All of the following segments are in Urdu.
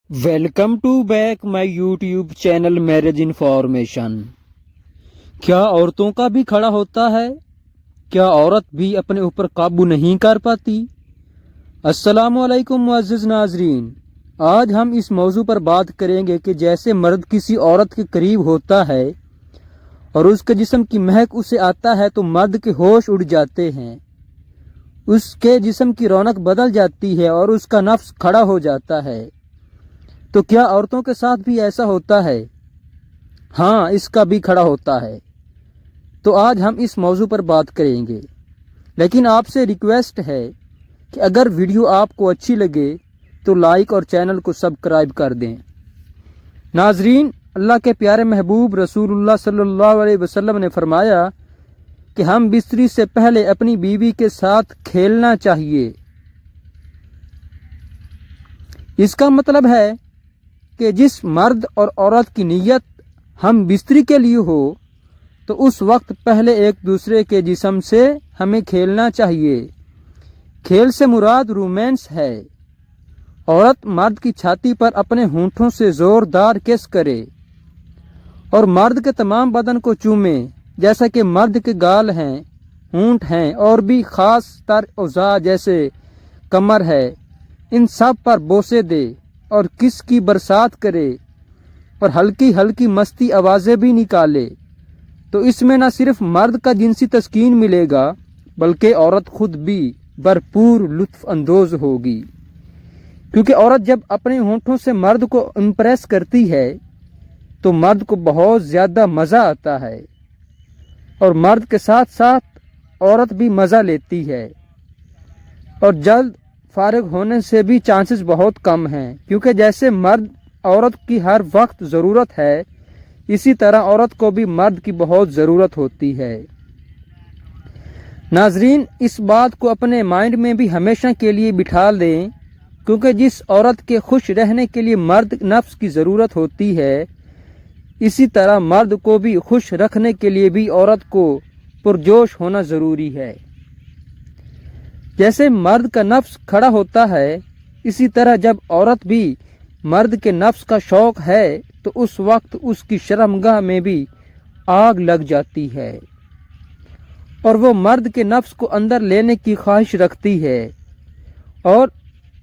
Welcome to back my YouTube channel marriage information. کیا عورتوں کا بھی کھڑا ہوتا ہے؟ کیا عورت بھی اپنے اوپر قابو نہیں کر پاتی؟ السلام علیکم معزز ناظرین، آج ہم اس موضوع پر بات کریں گے کہ جیسے مرد کسی عورت کے قریب ہوتا ہے اور اس کے جسم کی مہک اسے آتا ہے تو مرد کے ہوش اڑ جاتے ہیں، اس کے جسم کی رونق بدل جاتی ہے اور اس کا نفس کھڑا ہو جاتا ہے۔ تو کیا عورتوں کے ساتھ بھی ایسا ہوتا ہے؟ ہاں، اس کا بھی کھڑا ہوتا ہے۔ تو آج ہم اس موضوع پر بات کریں گے، لیکن آپ سے ریکویسٹ ہے کہ اگر ویڈیو آپ کو اچھی لگے تو لائک اور چینل کو سبسکرائب کر دیں۔ ناظرین، اللہ کے پیارے محبوب رسول اللہ صلی اللہ علیہ وسلم نے فرمایا کہ ہم بستری سے پہلے اپنی بیوی کے ساتھ کھیلنا چاہیے۔ اس کا مطلب ہے کہ جس مرد اور عورت کی نیت ہم بستری کے لیے ہو تو اس وقت پہلے ایک دوسرے کے جسم سے ہمیں کھیلنا چاہیے۔ کھیل سے مراد رومانس ہے۔ عورت مرد کی چھاتی پر اپنے ہونٹوں سے زوردار کس کرے اور مرد کے تمام بدن کو چومے، جیسا کہ مرد کے گال ہیں، ہونٹ ہیں اور بھی خاص تر اعضاء جیسے کمر ہے، ان سب پر بوسے دے اور کس کی برسات کرے اور ہلکی ہلکی مستی آوازیں بھی نکالے، تو اس میں نہ صرف مرد کا جنسی تسکین ملے گا بلکہ عورت خود بھی بھرپور لطف اندوز ہوگی، کیونکہ عورت جب اپنے ہونٹوں سے مرد کو امپریس کرتی ہے تو مرد کو بہت زیادہ مزہ آتا ہے اور مرد کے ساتھ ساتھ عورت بھی مزہ لیتی ہے، اور جلد فارغ ہونے سے بھی چانسز بہت کم ہیں، کیونکہ جیسے مرد عورت کی ہر وقت ضرورت ہے اسی طرح عورت کو بھی مرد کی بہت ضرورت ہوتی ہے۔ ناظرین، اس بات کو اپنے مائنڈ میں بھی ہمیشہ کے لیے بٹھا لیں، کیونکہ جس عورت کے خوش رہنے کے لیے مرد نفس کی ضرورت ہوتی ہے، اسی طرح مرد کو بھی خوش رکھنے کے لیے بھی عورت کو پرجوش ہونا ضروری ہے۔ جیسے مرد کا نفس کھڑا ہوتا ہے، اسی طرح جب عورت بھی مرد کے نفس کا شوق ہے تو اس وقت اس کی شرمگاہ میں بھی آگ لگ جاتی ہے اور وہ مرد کے نفس کو اندر لینے کی خواہش رکھتی ہے، اور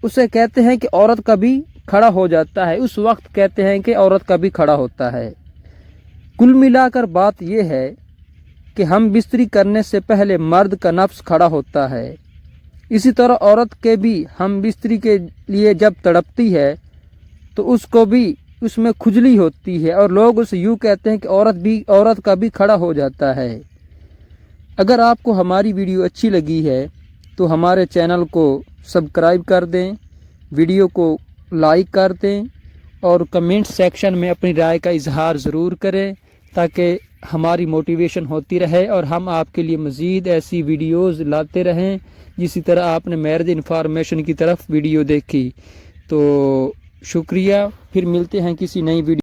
اسے کہتے ہیں کہ عورت کا بھی کھڑا ہو جاتا ہے، اس وقت کہتے ہیں کہ عورت کا بھی کھڑا ہوتا ہے۔ کل ملا کر بات یہ ہے کہ ہم بستری کرنے سے پہلے مرد کا نفس کھڑا ہوتا ہے، اسی طرح عورت کے بھی ہم بستری کے لیے جب تڑپتی ہے تو اس کو بھی اس میں کھجلی ہوتی ہے اور لوگ اسے یوں کہتے ہیں کہ عورت کا بھی کھڑا ہو جاتا ہے۔ اگر آپ کو ہماری ویڈیو اچھی لگی ہے تو ہمارے چینل کو سبسکرائب کر دیں، ویڈیو کو لائک کر دیں اور کمنٹ سیکشن میں اپنی رائے کا اظہار ضرور کریں تاکہ ہماری موٹیویشن ہوتی رہے اور ہم آپ کے لیے مزید ایسی ویڈیوز لاتے رہیں جسی طرح آپ نے میرج انفارمیشن کی طرف ویڈیو دیکھی۔ تو شکریہ، پھر ملتے ہیں کسی نئی ویڈیو